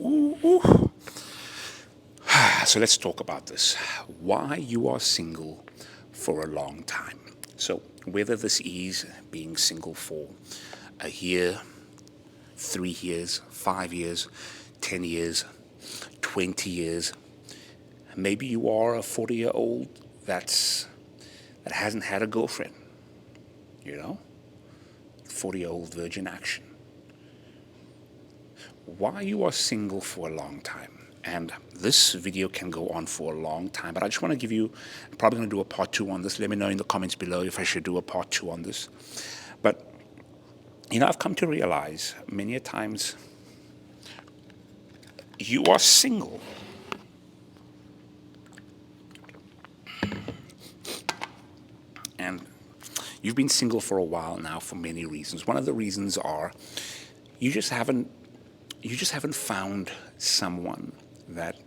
Ooh, ooh. So let's talk about this. Why you are single for a long time. So whether this is being single for a year, 3 years, 5 years, 10 years, 20 years, maybe you are a 40-year-old that hasn't had a girlfriend, you know, 40-year-old virgin action. Why you are single for a long time. And this video can go on for a long time, but I just want to give you, I'm probably going to do a part two on this. Let me know in the comments below if I should do a part two on this. But, I've come to realize many a times you are single. And you've been single for a while now for many reasons. One of the reasons are you just haven't found someone that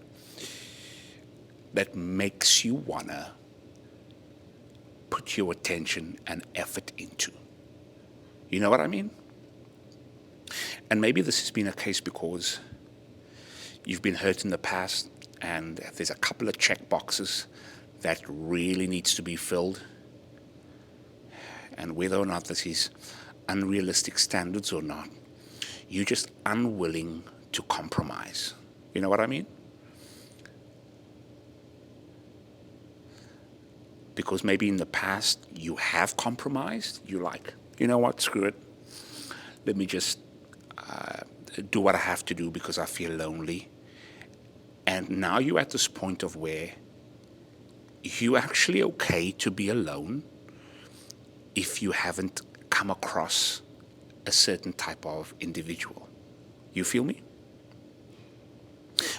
makes you wanna put your attention and effort into. You know what I mean? And maybe this has been a case because you've been hurt in the past and there's a couple of check boxes that really needs to be filled. And whether or not this is unrealistic standards or not, you're just unwilling to compromise. You know what I mean? Because maybe in the past you have compromised. You're like, you know what, screw it. Let me just do what I have to do because I feel lonely. And now you're at this point of where you're actually okay to be alone if you haven't come across a certain type of individual. You feel me?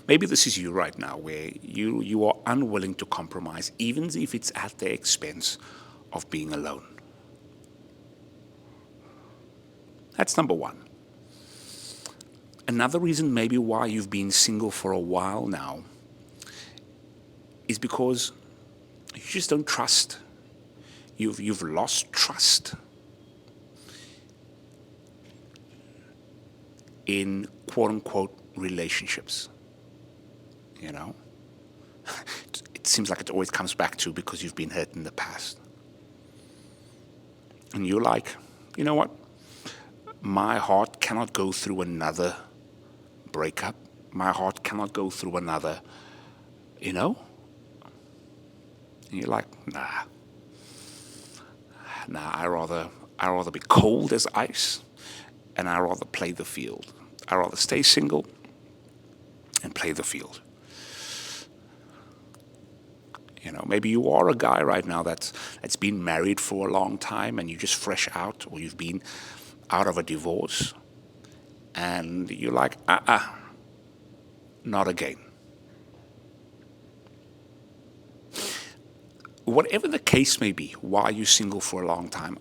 Maybe this is you right now where you are unwilling to compromise, even if it's at the expense of being alone. That's number one. Another reason maybe why you've been single for a while now is because you just don't trust. You've lost trust in quote unquote relationships. You know? It seems like it always comes back to because you've been hurt in the past. And you're like, you know what? My heart cannot go through another breakup. My heart cannot go through another, you know? And you're like, nah, I rather be cold as ice, and I rather play the field. I rather stay single and play the field. Maybe you are a guy right now that's been married for a long time and you're just fresh out, or you've been out of a divorce, and you're like, not again. Whatever the case may be, why are you single for a long time?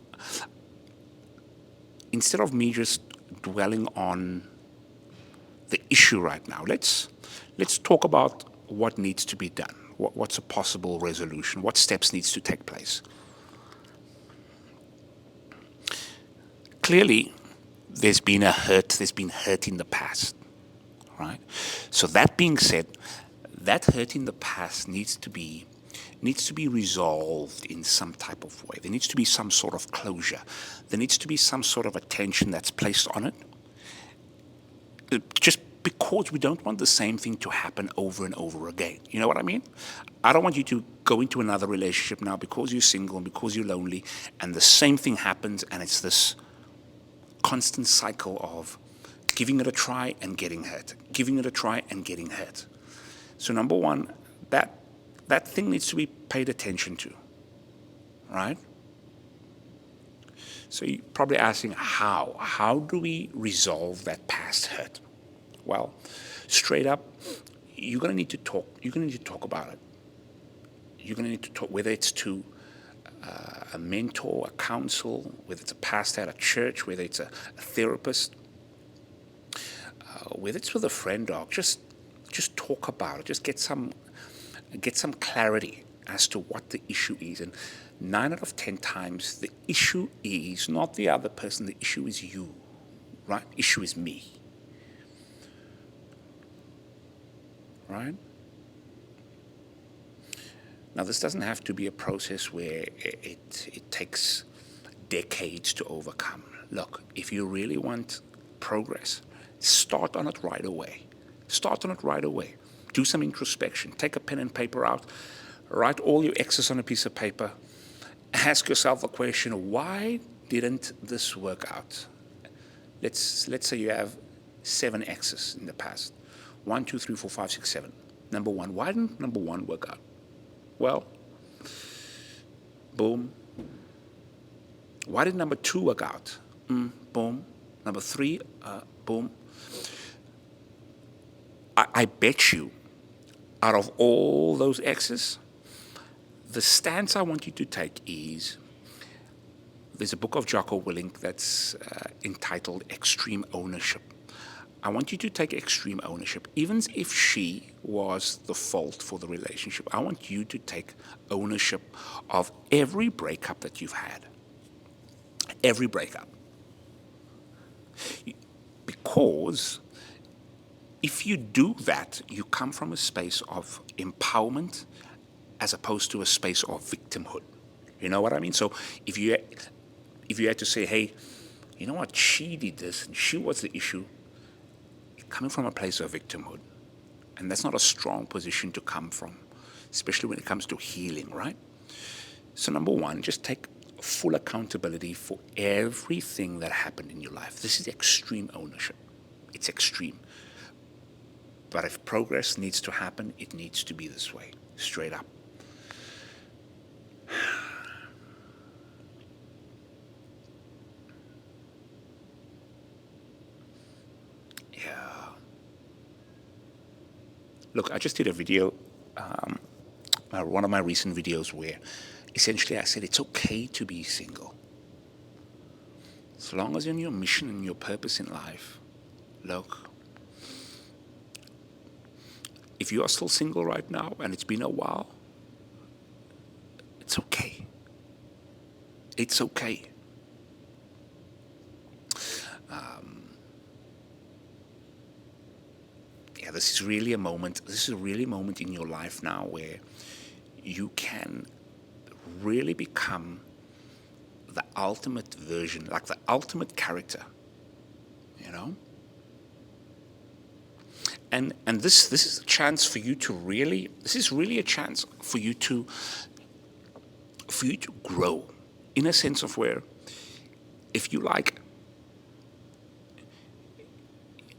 Instead of me just dwelling on the issue right now, let's talk about what needs to be done. What's a possible resolution? What steps needs to take place? Clearly, there's been hurt in the past, right? So that being said, that hurt in the past needs to be resolved in some type of way. There needs to be some sort of closure. There needs to be some sort of attention that's placed on it. Just because we don't want the same thing to happen over and over again. You know what I mean? I don't want you to go into another relationship now because you're single and because you're lonely, and the same thing happens, and it's this constant cycle of giving it a try and getting hurt, giving it a try and getting hurt. So number one, that thing needs to be paid attention to, right? So you're probably asking, how? How do we resolve that past hurt? Well, straight up, you're going to need to talk. You're going to need to talk about it. You're going to need to talk, whether it's to a mentor, a counsel, whether it's a pastor at a church, whether it's a therapist, whether it's with a friend, or just talk about it. Just get some clarity as to what the issue is. And 9 out of 10 times, the issue is not the other person. The issue is you, right? Issue is me. right? Now, this doesn't have to be a process where it takes decades to overcome. Look, if you really want progress, start on it right away. Start on it right away. Do some introspection. Take a pen and paper out. Write all your X's on a piece of paper. Ask yourself the question, why didn't this work out? Let's say you have 7 X's in the past. 1, 2, 3, 4, 5, 6, 7. Number 1. Why didn't number 1 work out? Well, boom. Why did number 2 work out? Boom. Number 3, boom. I bet you, out of all those X's, the stance I want you to take is, there's a book of Jocko Willink that's entitled Extreme Ownership. I want you to take extreme ownership. Even if she was the fault for the relationship, I want you to take ownership of every breakup that you've had. Every breakup. Because if you do that, you come from a space of empowerment as opposed to a space of victimhood. You know what I mean? So if you had to say, hey, you know what, she did this and she was the issue, coming from a place of victimhood. And that's not a strong position to come from, especially when it comes to healing, right? So number 1, just take full accountability for everything that happened in your life. This is extreme ownership. It's extreme. But if progress needs to happen, it needs to be this way, straight up. Look, I just did a video, one of my recent videos, where essentially I said it's okay to be single. As long as you're on your mission and your purpose in life, look, if you are still single right now and it's been a while, it's okay. It's okay. This is really a moment. This is a really moment in your life now where you can really become the ultimate version, like the ultimate character, you know? And this is a chance for you to really, this is really a chance for you to grow, in a sense of where, if you like,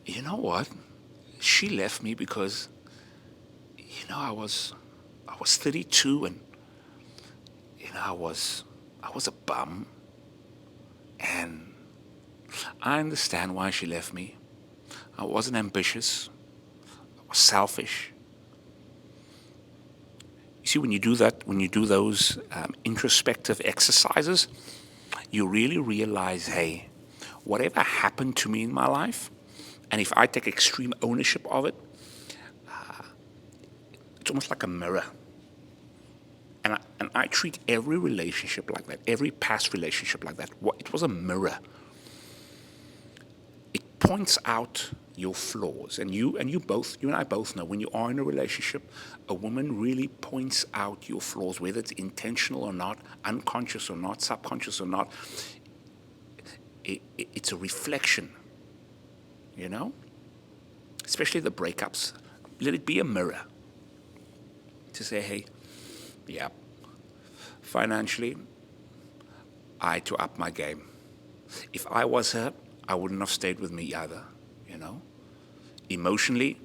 you know what? She left me because, I was 32 and, I was a bum. And I understand why she left me. I wasn't ambitious. I was selfish. You see, when you do that, when you do those introspective exercises, you really realize, hey, whatever happened to me in my life, and if I take extreme ownership of it, it's almost like a mirror. And I treat every relationship like that, every past relationship like that. It was a mirror. It points out your flaws. And you and I both know, when you are in a relationship, a woman really points out your flaws, whether it's intentional or not, unconscious or not, subconscious or not. It's a reflection. Especially the breakups. Let it be a mirror to say, hey, yeah, financially, I had to up my game. If I was her, I wouldn't have stayed with me either, Emotionally,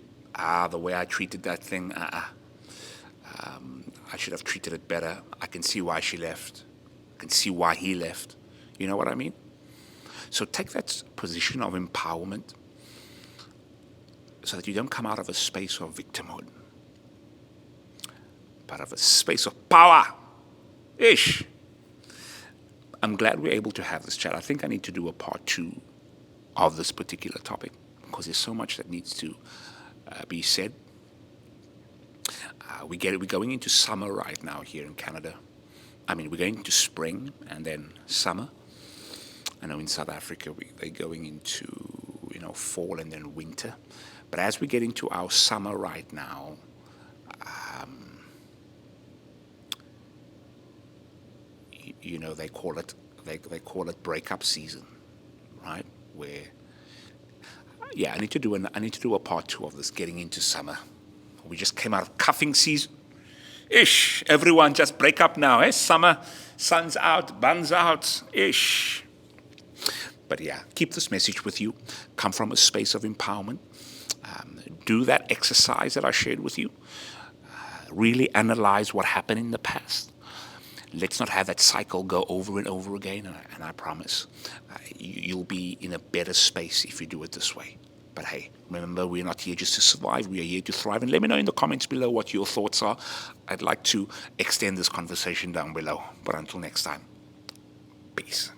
the way I treated that thing, I should have treated it better. I can see why she left. I can see why he left. You know what I mean? So take that position of empowerment, so that you don't come out of a space of victimhood, but of a space of power. Ish. I'm glad we're able to have this chat. I think I need to do a part 2 of this particular topic, because there's so much that needs to be said. We're going into summer right now here in Canada. I mean, we're going into spring and then summer. I know in South Africa they're going into fall and then winter. But as we get into our summer right now, they call it breakup season, right? Where I need to do a part 2 of this, getting into summer. We just came out of cuffing season. Ish, everyone just break up now, eh? Summer, sun's out, bun's out, ish. But keep this message with you. Come from a space of empowerment. Do that exercise that I shared with you. Really analyze what happened in the past. Let's not have that cycle go over and over again. And I promise you'll be in a better space if you do it this way. But hey, remember, we're not here just to survive. We are here to thrive. And let me know in the comments below what your thoughts are. I'd like to extend this conversation down below. But until next time, peace.